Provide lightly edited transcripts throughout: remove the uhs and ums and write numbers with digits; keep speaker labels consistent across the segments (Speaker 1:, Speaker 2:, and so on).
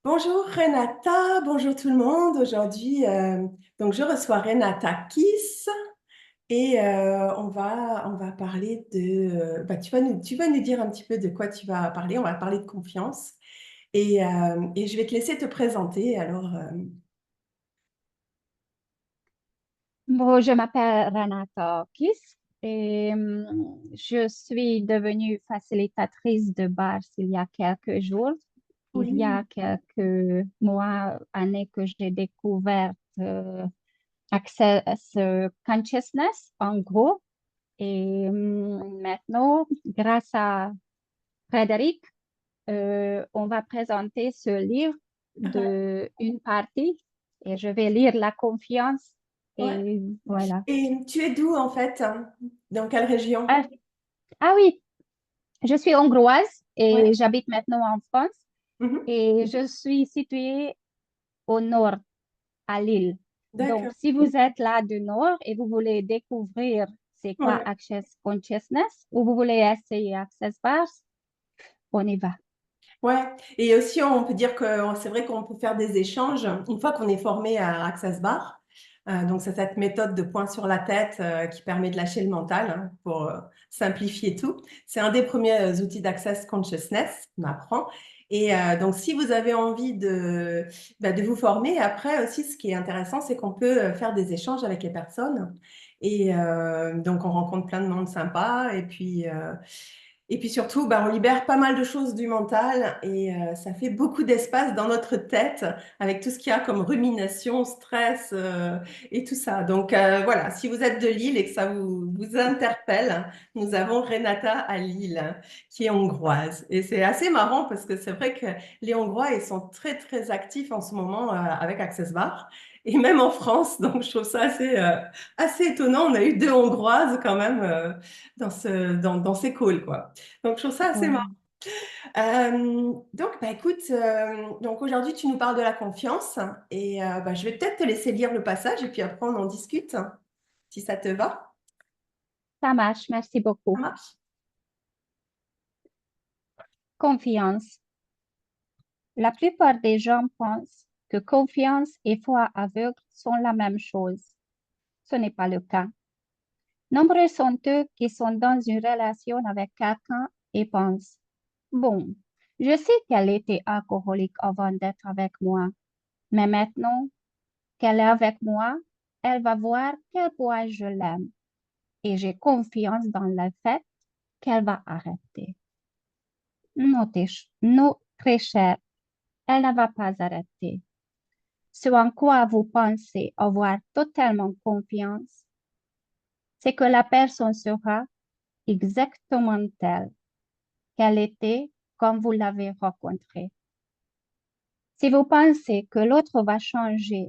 Speaker 1: Bonjour Renata, bonjour tout le monde. Aujourd'hui, donc je reçois Renata Kiss et on va parler de. Tu vas nous dire un petit peu de quoi tu vas parler. On va parler de confiance et je vais te laisser te présenter. Alors,
Speaker 2: Bon, je m'appelle Renata Kiss et je suis devenue facilitatrice de bars il y a quelques jours. Il y
Speaker 1: oui,
Speaker 2: a quelques mois, années que j'ai découvert Access Consciousness en gros. Et maintenant, grâce à Frédéric, on va présenter ce livre de une partie et je vais lire La confiance
Speaker 1: ouais.
Speaker 2: et voilà.
Speaker 1: Et tu es d'où en fait? Dans quelle région?
Speaker 2: Ah, ah oui, je suis hongroise
Speaker 1: Ouais.
Speaker 2: et j'habite maintenant en France
Speaker 1: Mhm.
Speaker 2: et je suis située au nord, à Lille. Donc,
Speaker 1: D'accord.
Speaker 2: si vous êtes là du nord et vous voulez découvrir c'est quoi
Speaker 1: Ouais.
Speaker 2: Access Consciousness ou vous voulez essayer Access Bars, on y va.
Speaker 1: Ouais, et aussi on peut dire que c'est vrai qu'on peut faire des échanges une fois qu'on est formé à Access Bar. Donc c'est cette méthode de point sur la tête qui permet de lâcher le mental pour simplifier tout. C'est un des premiers outils d'Access Consciousness qu'on apprend. Et donc si vous avez envie de vous former, après aussi ce qui est intéressant, c'est qu'on peut faire des échanges avec les personnes. Et donc on rencontre plein de monde sympa. Et puis surtout, on libère pas mal de choses du mental et ça fait beaucoup d'espace dans notre tête avec tout ce qu'il y a comme rumination, stress et tout ça. Donc voilà, si vous êtes de Lille et que ça vous interpelle, nous avons Renata à Lille qui est hongroise. Et c'est assez marrant parce que c'est vrai que les Hongrois, ils sont très très actifs en ce moment avec Access Bar et même en France. Donc je trouve ça assez étonnant. On a eu deux Hongroises quand même dans ces calls, quoi. Donc, je trouve ça assez marrant.
Speaker 2: Ouais.
Speaker 1: Donc, écoute, donc aujourd'hui, tu nous parles de la confiance et je vais peut-être te laisser lire le passage et puis après, on en discute, si ça te va.
Speaker 2: Ça marche, merci
Speaker 1: Ça
Speaker 2: beaucoup.
Speaker 1: marche?
Speaker 2: Confiance. La plupart des gens pensent que confiance et foi aveugle sont la même chose. Ce n'est pas le cas. Nombreux sont eux qui sont dans une relation avec quelqu'un et pensent, bon, je sais qu'elle était alcoolique avant d'être avec moi, mais maintenant qu'elle est avec moi, elle va voir quel point je l'aime et j'ai confiance dans le fait qu'elle va arrêter. Non, non, très cher, elle ne va pas arrêter. Ce en quoi vous pensez avoir totalement confiance, c'est que la personne sera exactement telle qu'elle était quand vous l'avez rencontrée. Si vous pensez que l'autre va changer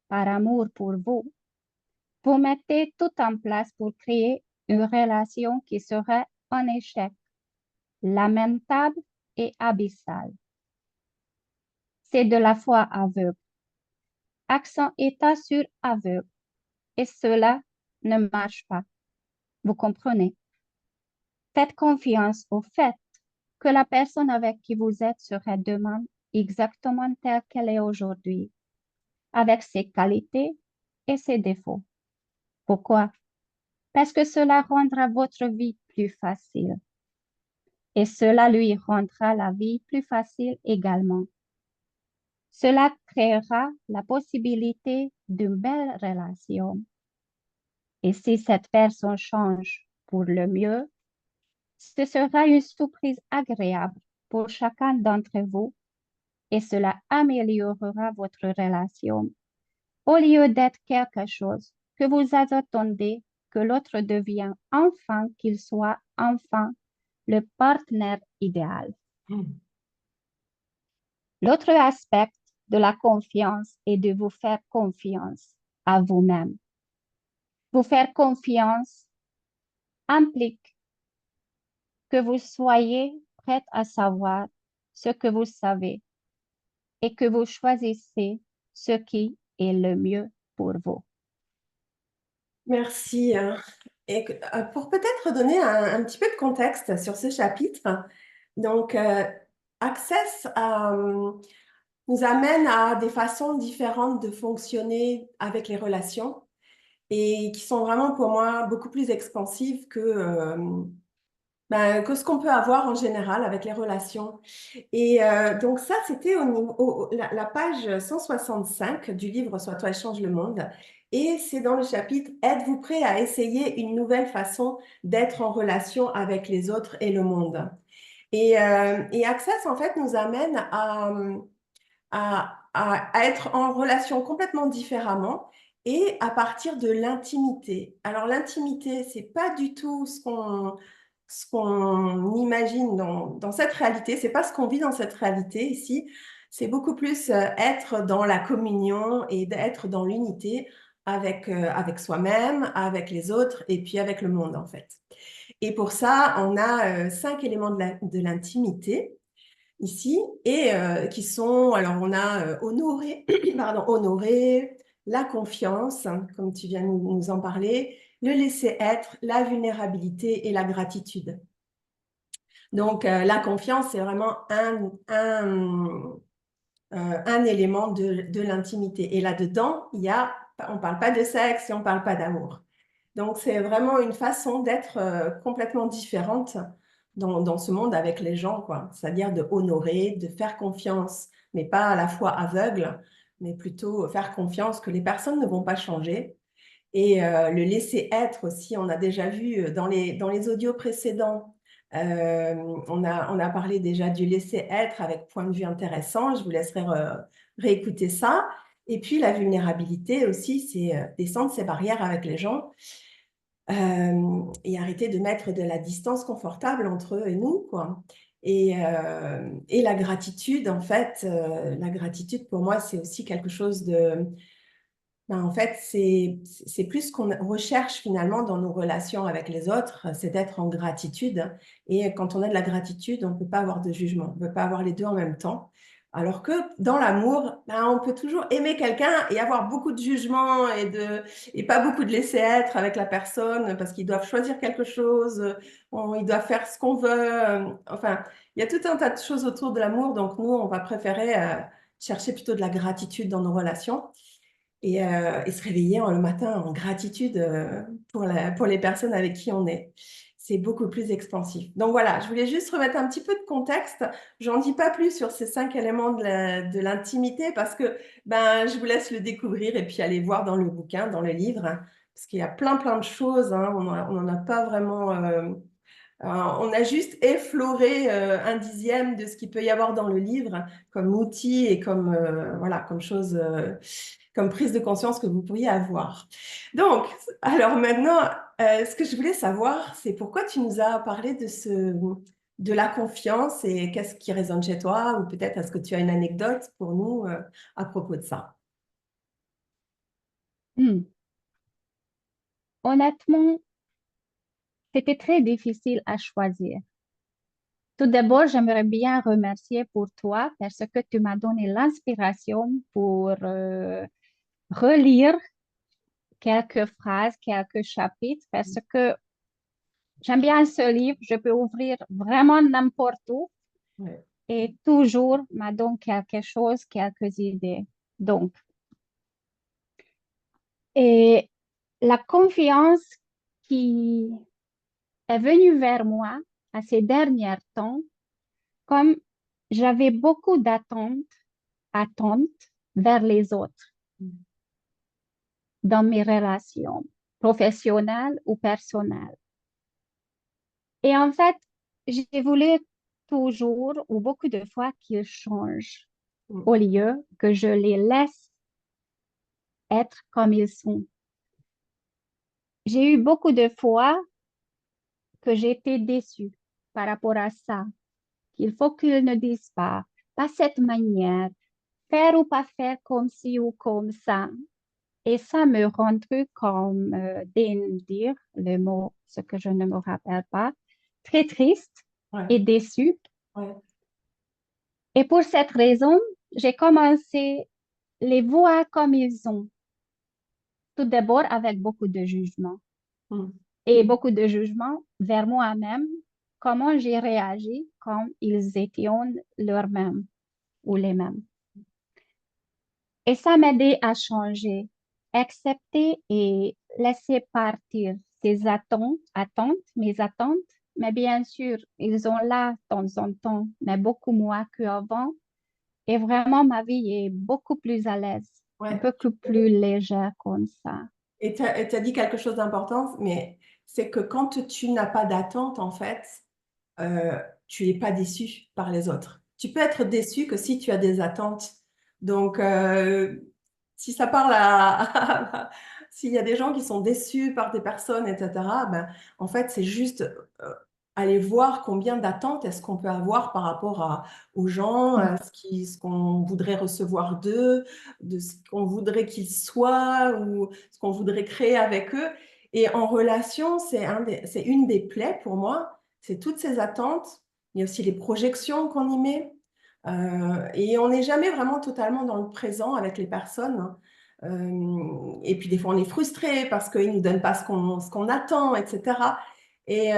Speaker 2: par amour pour vous, vous mettez tout en place pour créer une relation qui serait un échec, lamentable et abyssal. C'est de la foi aveugle. Accent état sur aveugle. Et cela ne marche pas. Vous comprenez? Faites confiance au fait que la personne avec qui vous êtes serait demain exactement telle qu'elle est aujourd'hui, avec ses qualités et ses défauts. Pourquoi? Parce que cela rendra votre vie plus facile et cela lui rendra la vie plus facile également. Cela créera la possibilité d'une belle relation. Et si cette personne change pour le mieux, ce sera une surprise agréable pour chacun d'entre vous et cela améliorera votre relation au lieu d'être quelque chose que vous attendez que l'autre devienne enfin qu'il soit enfin le partenaire idéal.
Speaker 1: Mm.
Speaker 2: L'autre aspect de la confiance est de vous faire confiance à vous-même. Vous faire confiance implique que vous soyez prête à savoir ce que vous savez et que vous choisissez ce qui est le mieux pour vous.
Speaker 1: Merci. Et pour peut-être donner un petit peu de contexte sur ce chapitre, donc Access nous amène à des façons différentes de fonctionner avec les relations et qui sont vraiment pour moi beaucoup plus expansives que ce qu'on peut avoir en général avec les relations. Et donc ça, c'était la page 165 du livre Sois toi et change le monde. Et c'est dans le chapitre Êtes-vous prêt à essayer une nouvelle façon d'être en relation avec les autres et le monde? Et Access, en fait, nous amène à être en relation complètement différemment et à partir de l'intimité. Alors l'intimité, c'est pas du tout ce qu'on imagine dans cette réalité, c'est pas ce qu'on vit dans cette réalité ici, c'est beaucoup plus être dans la communion et d'être dans l'unité avec soi-même, avec les autres et puis avec le monde en fait. Et pour ça, on a 5 éléments de l'intimité ici, et qui sont, alors on a honorer, pardon, honorer, la confiance, hein, comme tu viens nous en parler, le laisser être, la vulnérabilité et la gratitude. Donc la confiance, c'est vraiment un élément de l'intimité. Et là-dedans, on ne parle pas de sexe et on ne parle pas d'amour. Donc, c'est vraiment une façon d'être complètement différente dans ce monde avec les gens, quoi. C'est-à-dire de honorer, de faire confiance, mais pas à la fois aveugle, mais plutôt faire confiance que les personnes ne vont pas changer. Et le laisser être aussi, on a déjà vu dans les audios précédents, on a parlé déjà du laisser être avec point de vue intéressant. Je vous laisserai réécouter ça. Et puis la vulnérabilité aussi, c'est descendre ces barrières avec les gens et arrêter de mettre de la distance confortable entre eux et nous, quoi. Et la gratitude, en fait, la gratitude pour moi, c'est aussi quelque chose en fait, c'est plus ce qu'on recherche finalement dans nos relations avec les autres, c'est d'être en gratitude. Et quand on a de la gratitude, on ne peut pas avoir de jugement, on ne peut pas avoir les deux en même temps. Alors que dans l'amour, on peut toujours aimer quelqu'un et avoir beaucoup de jugement et pas beaucoup de laisser être avec la personne parce qu'ils doivent choisir quelque chose, ils doivent faire ce qu'on veut. Enfin, il y a tout un tas de choses autour de l'amour. Donc nous, on va préférer chercher plutôt de la gratitude dans nos relations et se réveiller le matin en gratitude pour les personnes avec qui on est. C'est beaucoup plus expansif. Donc voilà, je voulais juste remettre un petit peu de contexte. J'en dis pas plus sur ces 5 éléments de l'intimité parce que je vous laisse le découvrir et puis aller voir dans le bouquin, dans le livre, hein, parce qu'il y a plein de choses. Hein. On n'en a pas vraiment. On a juste effleuré un dixième de ce qu'il peut y avoir dans le livre comme outil et comme chose, comme prise de conscience que vous pourriez avoir. Donc, alors maintenant, ce que je voulais savoir, c'est pourquoi tu nous as parlé de la confiance et qu'est-ce qui résonne chez toi, ou peut-être est-ce que tu as une anecdote pour nous à propos de ça?
Speaker 2: Hmm. Honnêtement, c'était très difficile à choisir. Tout d'abord, j'aimerais bien remercier pour toi parce que tu m'as donné l'inspiration pour relire quelques phrases, quelques chapitres parce que j'aime bien ce livre. Je peux ouvrir vraiment n'importe où
Speaker 1: Ouais.
Speaker 2: et toujours m'a donné quelque chose, quelques idées. Donc, et la confiance qui est venue vers moi à ces derniers temps, comme j'avais beaucoup attentes vers les autres dans mes relations professionnelles ou personnelles. Et en fait, j'ai voulu toujours ou beaucoup de fois qu'ils changent
Speaker 1: Mm.
Speaker 2: au lieu que je les laisse être comme ils sont. J'ai eu beaucoup de fois que j'étais déçue par rapport à ça, qu'il faut qu'ils ne disent pas cette manière, faire ou pas faire comme ci ou comme ça. Et ça me rend comme dire le mot, ce que je ne me rappelle pas, très triste
Speaker 1: Ouais.
Speaker 2: et déçue.
Speaker 1: Ouais.
Speaker 2: Et pour cette raison, j'ai commencé les voir comme ils sont. Tout d'abord avec beaucoup de jugement
Speaker 1: Mm.
Speaker 2: et beaucoup de jugement vers moi-même, comment j'ai réagi quand ils étaient leurs mêmes ou les mêmes. Et ça m'aidait à changer, accepter et laisser partir ces mes attentes. Mais bien sûr, ils sont là de temps en temps, mais beaucoup moins qu'avant. Et vraiment, ma vie est beaucoup plus à l'aise,
Speaker 1: Ouais.
Speaker 2: beaucoup plus légère comme ça.
Speaker 1: Et tu as dit quelque chose d'important, mais c'est que quand tu n'as pas d'attente, en fait, tu n'es pas déçu par les autres. Tu peux être déçu que si tu as des attentes. Donc, si ça parle s'il y a des gens qui sont déçus par des personnes, etc., ben, en fait, c'est juste aller voir combien d'attentes est-ce qu'on peut avoir par rapport aux gens, à ce qu'on voudrait recevoir d'eux, de ce qu'on voudrait qu'ils soient ou ce qu'on voudrait créer avec eux. Et en relation, c'est une des plaies pour moi, c'est toutes ces attentes. Il y a aussi les projections qu'on y met. Et on n'est jamais vraiment totalement dans le présent avec les personnes. Et puis des fois, on est frustré parce qu'ils ne nous donnent pas ce qu'on attend, etc. Et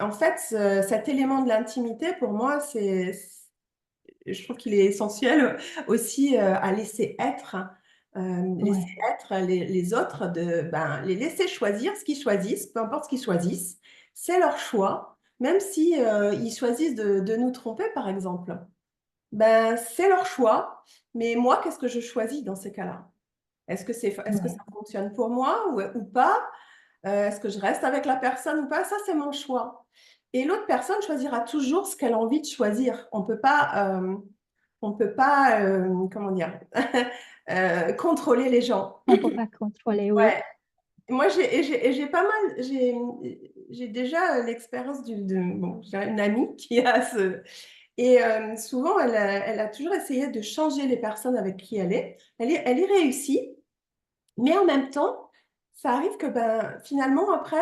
Speaker 1: en fait, cet élément de l'intimité, pour moi, je trouve qu'il est essentiel aussi à laisser
Speaker 2: Ouais.
Speaker 1: être les autres, les laisser choisir ce qu'ils choisissent, peu importe ce qu'ils choisissent. C'est leur choix, même si ils choisissent de nous tromper, par exemple. Ben, c'est leur choix, mais moi, qu'est-ce que je choisis dans ces cas-là? Est-ce que ça
Speaker 2: Ouais.
Speaker 1: fonctionne pour moi ou pas? Est-ce que je reste avec la personne ou pas? Ça, c'est mon choix. Et l'autre personne choisira toujours ce qu'elle a envie de choisir. On peut pas, comment dire, contrôler les gens.
Speaker 2: On peut pas contrôler, oui.
Speaker 1: Ouais. Moi, j'ai pas mal, j'ai déjà l'expérience bon, j'ai une amie qui a et souvent, elle a toujours essayé de changer les personnes avec qui elle est. Elle y réussit, mais en même temps, ça arrive que ben, finalement, après,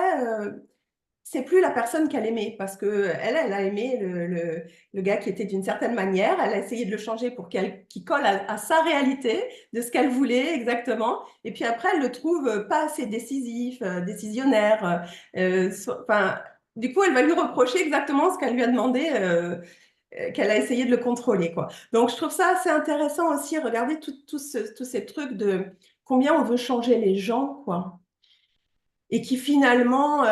Speaker 1: c'est plus la personne qu'elle aimait parce que elle a aimé le gars qui était d'une certaine manière. Elle a essayé de le changer pour qu'il colle à sa réalité, de ce qu'elle voulait exactement. Et puis après, elle le trouve pas assez décisif, décisionnaire. Enfin, du coup, elle va lui reprocher exactement ce qu'elle lui a demandé. Qu'elle a essayé de le contrôler, quoi. Donc, je trouve ça assez intéressant aussi, regarder tous ces trucs de combien on veut changer les gens, quoi. Et qui finalement,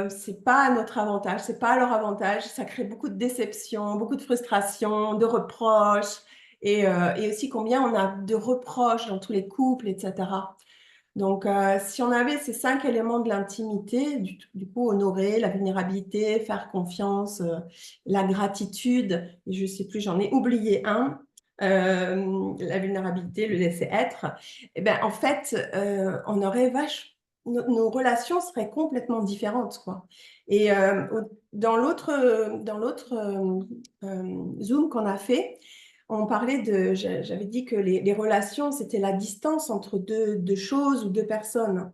Speaker 1: c'est pas à notre avantage, c'est pas à leur avantage. Ça crée beaucoup de déception, beaucoup de frustration, de reproches, et aussi combien on a de reproches dans tous les couples, etc. Donc, si on avait ces 5 éléments de l'intimité, du coup, honorer la vulnérabilité, faire confiance, la gratitude, et je sais plus, j'en ai oublié un, la vulnérabilité, le laisser être, et ben, en fait, on aurait nos relations seraient complètement différentes, quoi. Et dans l'autre Zoom qu'on a fait, on parlait j'avais dit que les relations, c'était la distance entre deux choses ou deux personnes.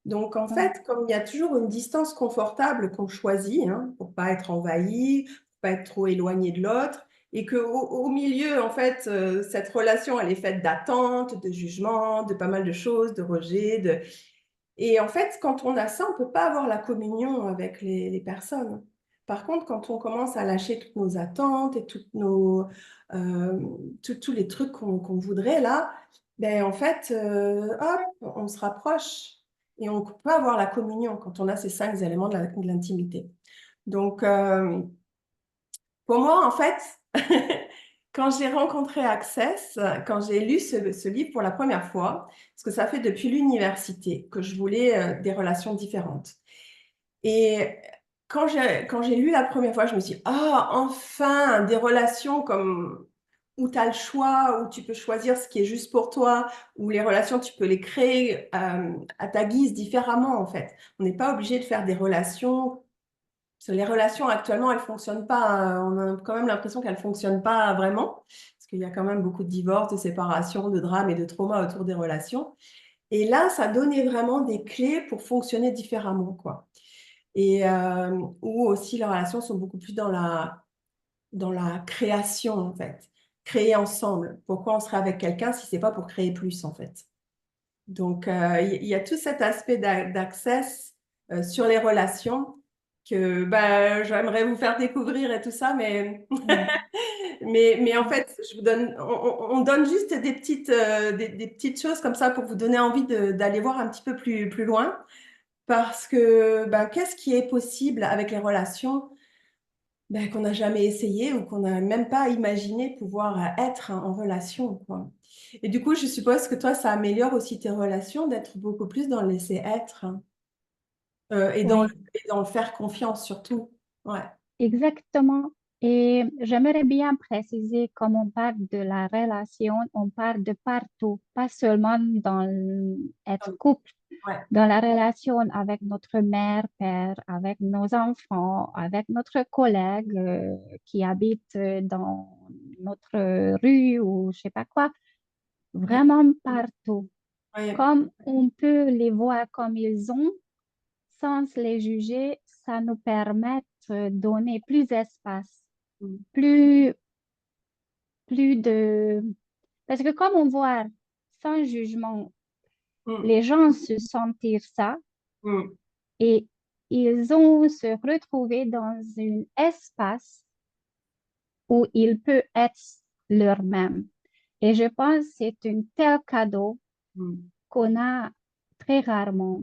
Speaker 1: Donc, en
Speaker 2: Ouais.
Speaker 1: fait, comme il y a toujours une distance confortable qu'on choisit, hein, pour pas être envahi, pour pas être trop éloigné de l'autre, et au milieu, en fait, cette relation, elle est faite d'attentes, de jugements, de pas mal de choses, de rejets, et en fait, quand on a ça, on peut pas avoir la communion avec les personnes. Par contre, quand on commence à lâcher toutes nos attentes et euh, tous les trucs qu'on voudrait là, ben en fait, hop, on se rapproche et on peut avoir la communion quand on a ces 5 éléments de l'intimité. Donc, pour moi, en fait, quand j'ai rencontré Access, quand j'ai lu ce livre pour la première fois, parce que ça fait depuis l'université que je voulais des relations différentes. Et quand j'ai lu la première fois, je me suis dit, ah, enfin, des relations comme où tu as le choix, où tu peux choisir ce qui est juste pour toi, où les relations, tu peux les créer à ta guise différemment, en fait. On n'est pas obligé de faire des relations parce que les relations actuellement, elles fonctionnent pas. On a quand même l'impression qu'elles fonctionnent pas vraiment, parce qu'il y a quand même beaucoup de divorces, de séparations, de drames et de traumas autour des relations. Et là, ça donnait vraiment des clés pour fonctionner différemment, quoi. Et où aussi les relations sont beaucoup plus dans la création, en fait. Créer ensemble. Pourquoi on serait avec quelqu'un si c'est pas pour créer plus, en fait? Donc, il y a tout cet aspect d'access sur les relations que bah, j'aimerais vous faire découvrir et tout ça, mais
Speaker 2: Ouais.
Speaker 1: Mais en fait, on donne juste des petites choses comme ça pour vous donner envie d'aller voir un petit peu plus loin. Parce que ben, qu'est-ce qui est possible avec les relations ben, qu'on n'a jamais essayé ou qu'on n'a même pas imaginé pouvoir être en relation, quoi. Et du coup, je suppose que toi, ça améliore aussi tes relations d'être beaucoup plus dans le laisser être, hein,
Speaker 2: Oui,
Speaker 1: et dans le faire confiance surtout. Ouais.
Speaker 2: exactement. Et j'aimerais bien préciser, comme on parle de la relation, on parle de partout, pas seulement être couple,
Speaker 1: Ouais.
Speaker 2: dans la relation avec notre mère, père, avec nos enfants, avec notre collègue qui habite dans notre rue ou je sais pas quoi, vraiment partout.
Speaker 1: Ouais.
Speaker 2: Comme on peut les voir comme ils sont, sans les juger, ça nous permet de donner plus d'espace,
Speaker 1: Mm.
Speaker 2: plus, plus de... Parce que comme on voit sans jugement,
Speaker 1: Mm.
Speaker 2: les gens se sentir ça
Speaker 1: Mm.
Speaker 2: et ils ont se retrouvé dans un espace où ils peuvent être leur-même. Et je pense que c'est un tel cadeau
Speaker 1: Mm.
Speaker 2: qu'on a très rarement.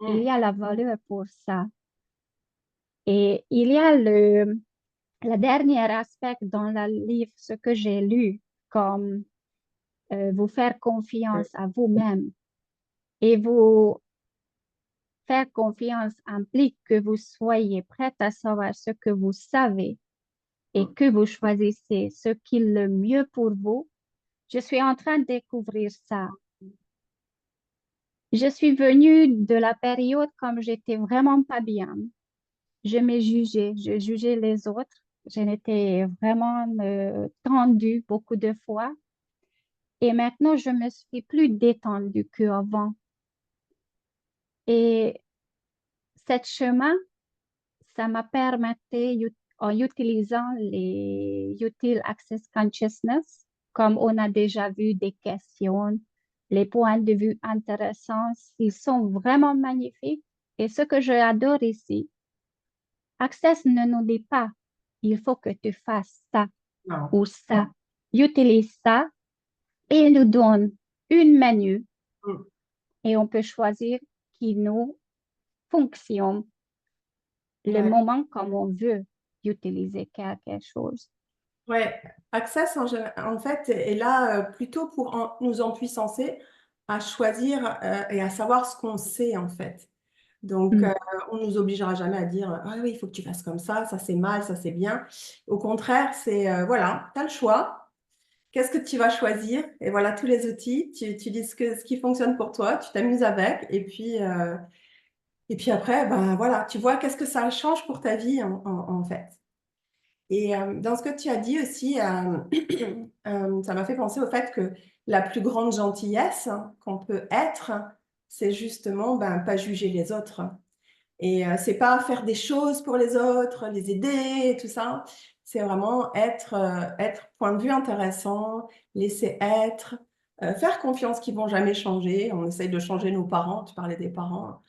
Speaker 2: Il y
Speaker 1: Mm.
Speaker 2: a la valeur pour ça. Et il y a la dernière aspect dans le livre, ce que j'ai lu, comme vous faire confiance à vous-même. Et vous faire confiance implique que vous soyez prête à savoir ce que vous savez et
Speaker 1: Mm.
Speaker 2: que vous choisissez ce qui est le mieux pour vous. Je suis en train de découvrir ça. Je suis venue de la période comme j'étais vraiment pas bien. Je me jugeais, je jugeais les autres. Je n'étais vraiment tendue beaucoup de fois. Et maintenant, je me suis plus détendue qu'avant. Et cette chemin, ça m'a permis, en utilisant les Util Access Consciousness, comme on a déjà vu des questions, les points de vue intéressants, ils sont vraiment magnifiques. Et ce que j'adore ici, Access ne nous dit pas, il faut que tu fasses ça
Speaker 1: Non.
Speaker 2: ou ça. Utilise ça et il nous donne une menu
Speaker 1: Mm.
Speaker 2: et on peut choisir qui nous fonctionne le
Speaker 1: Ouais.
Speaker 2: moment comme on veut utiliser quelque chose.
Speaker 1: Ouais, Access en fait est là plutôt pour nous empuissancer à choisir et à savoir ce qu'on sait en fait. Donc
Speaker 2: Mm.
Speaker 1: on nous obligera jamais à dire ah oui il faut que tu fasses comme ça c'est mal, ça c'est bien. Au contraire c'est voilà tu as le choix. Qu'est-ce que tu vas choisir? Et voilà tous les outils. Tu dis ce qui fonctionne pour toi, tu t'amuses avec et puis après ben voilà tu vois qu'est-ce que ça change pour ta vie en fait. Et dans ce que tu as dit aussi, ça m'a fait penser au fait que la plus grande gentillesse qu'on peut être, c'est justement ben, pas juger les autres. Et c'est pas faire des choses pour les autres, les aider et tout ça. C'est vraiment être point de vue intéressant, laisser être, faire confiance qu'ils vont jamais changer. On essaye de changer nos parents, tu parlais des parents.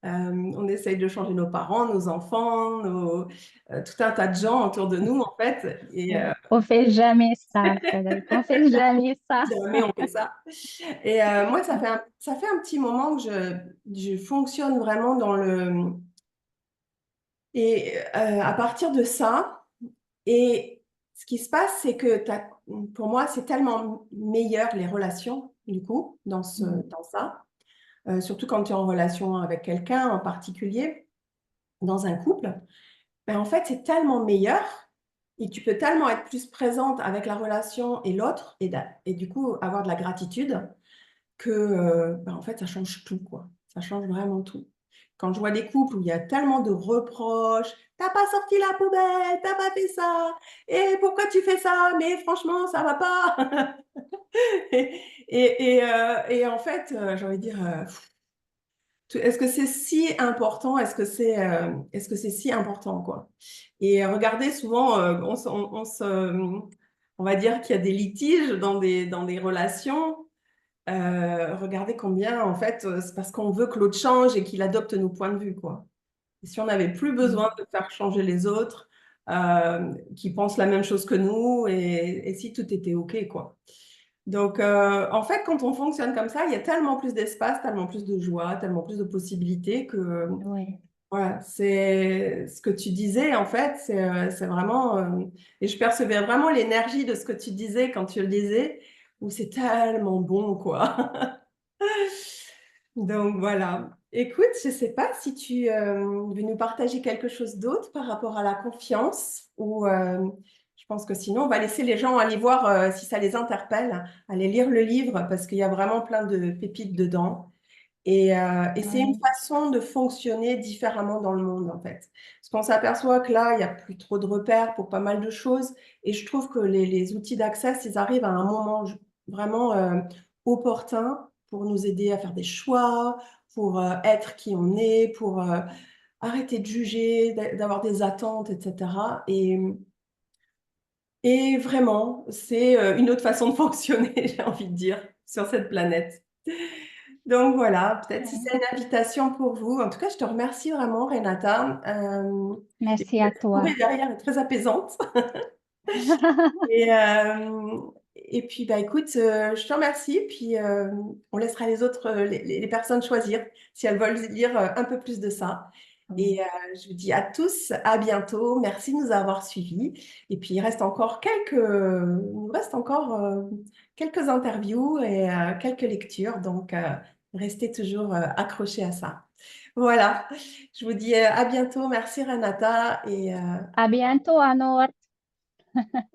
Speaker 1: On essaye de changer nos parents, nos enfants, tout un tas de gens autour de nous, en fait. Et
Speaker 2: On fait jamais ça, Frédéric. On fait jamais ça.
Speaker 1: jamais on fait ça. Et moi, ça fait un petit moment que je fonctionne vraiment dans le... Et à partir de ça, et ce qui se passe, c'est que pour moi, c'est tellement meilleur les relations, du coup,
Speaker 2: Mm.
Speaker 1: dans ça. Surtout quand tu es en relation avec quelqu'un en particulier, dans un couple. Ben, en fait, c'est tellement meilleur et tu peux tellement être plus présente avec la relation et l'autre et du coup avoir de la gratitude que ben, en fait, ça change tout, quoi. Ça change vraiment tout. Quand je vois des couples où il y a tellement de reproches, t'as pas sorti la poubelle, t'as pas fait ça, et pourquoi tu fais ça? Mais franchement, ça va pas. Et en fait, j'ai envie de dire, est-ce que c'est si important? Est-ce que c'est si important, quoi? Et regardez, souvent, on va dire qu'il y a des litiges dans des relations. Regardez combien, en fait, c'est parce qu'on veut que l'autre change et qu'il adopte nos points de vue, quoi. Et si on n'avait plus
Speaker 2: Mm.
Speaker 1: besoin de faire changer les autres, qui pensent la même chose que nous et si tout était OK, quoi. Donc, en fait, quand on fonctionne comme ça, il y a tellement plus d'espace, tellement plus de joie, tellement plus de possibilités que,
Speaker 2: Oui,
Speaker 1: voilà, c'est ce que tu disais, en fait, c'est vraiment, et je percevais vraiment l'énergie de ce que tu disais quand tu le disais, où c'est tellement bon, quoi. Donc, voilà. Écoute, je ne sais pas si tu veux nous partager quelque chose d'autre par rapport à la confiance ou je pense que sinon, on va laisser les gens aller voir si ça les interpelle, aller lire le livre parce qu'il y a vraiment plein de pépites dedans. Et c'est une
Speaker 2: oui,
Speaker 1: façon de fonctionner différemment dans le monde, en fait. Parce qu'on s'aperçoit que là, il n'y a plus trop de repères pour pas mal de choses. Et je trouve que les outils d'Access, ils arrivent à un moment vraiment opportun pour nous aider à faire des choix, pour être qui on est, pour arrêter de juger, d'avoir des attentes, etc. Et vraiment, c'est une autre façon de fonctionner, j'ai envie de dire, sur cette planète. Donc voilà, peut-être si
Speaker 2: oui.
Speaker 1: c'est une invitation pour vous. En tout cas, je te remercie vraiment, Renata.
Speaker 2: Merci à toi.
Speaker 1: Trouver derrière est très apaisante. Et, euh, et puis, bah, écoute, je te remercie. Puis, on laissera les autres, les personnes choisir si elles veulent lire un peu plus de ça. Et
Speaker 2: Oui.
Speaker 1: je vous dis à tous, à bientôt. Merci de nous avoir suivis. Et puis, il nous reste encore quelques interviews et quelques lectures. Donc, restez toujours accrochés à ça. Voilà. Je vous dis à bientôt. Merci, Renata. Et
Speaker 2: À bientôt, Anor.